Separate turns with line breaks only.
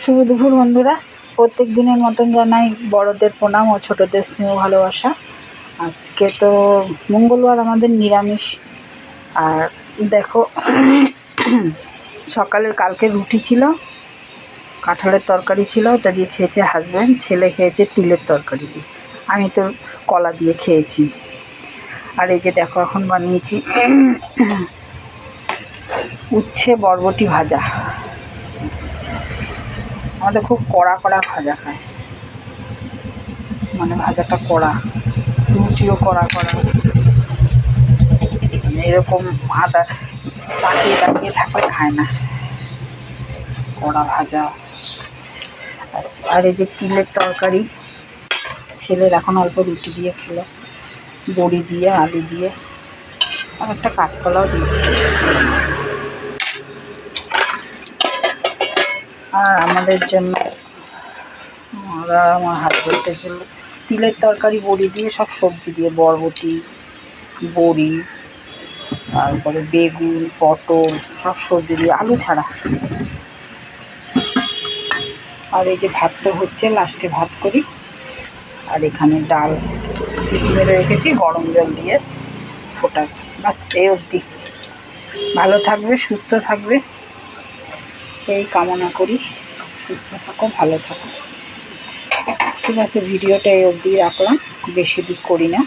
শুভ দুপুর বন্ধুরা, প্রত্যেক দিনের মতন জানাই বড়দের প্রণাম ও ছোটদের স্নেহ ভালোবাসা। আজকে তো মঙ্গলবার, আমাদের নিরামিষ। আর দেখো, সকালের কালকে রুটি ছিল, কাঁঠালের তরকারি ছিল, ওটা দিয়ে খেয়েছে হাজব্যান্ড। ছেলে খেয়েছে তিলের তরকারি দিয়ে, আমি তো কলা দিয়ে খেয়েছি। আর এই যে দেখো, এখন বানিয়েছি উচ্ছে বরবটি ভাজা। আমাদের খুব কড়া কড়া ভাজা খায়, মানে ভাজাটা কড়া, রুটিও কড়া কড়া, মানে এরকম আদা তাকিয়ে তাকিয়ে থাকলে খায় না, কড়া ভাজা। আচ্ছা, আর এই যে তিলের তরকারি, ছেলের এখন অল্প রুটি দিয়ে খেলো, বড়ি দিয়ে আলু দিয়ে, আর একটা কাঁচকলাও দিয়েছি। আর আমাদের জন্য, আমার হাজবেন্ডের জন্য তিলের তরকারি বড়ি দিয়ে, সব সবজি দিয়ে, বরবটি, বড়ি, তারপরে বেগুন, পটল, সব সবজি দিয়ে, আলু ছাড়া। আর এই যে ভাত তো হচ্ছে, লাস্টে ভাত করি। আর এখানে ডাল সিটি মেরে রেখেছি, গরম জল দিয়ে ফোটাবো, বাস এই অবধি। ভালো থাকবে, সুস্থ থাকবে, সেই কামনা করি। সুস্থ থাকো, ভালো থাকো। ঠিক আছে, ভিডিওটা এই অবধি রাখলাম, বেশি দূর করি না।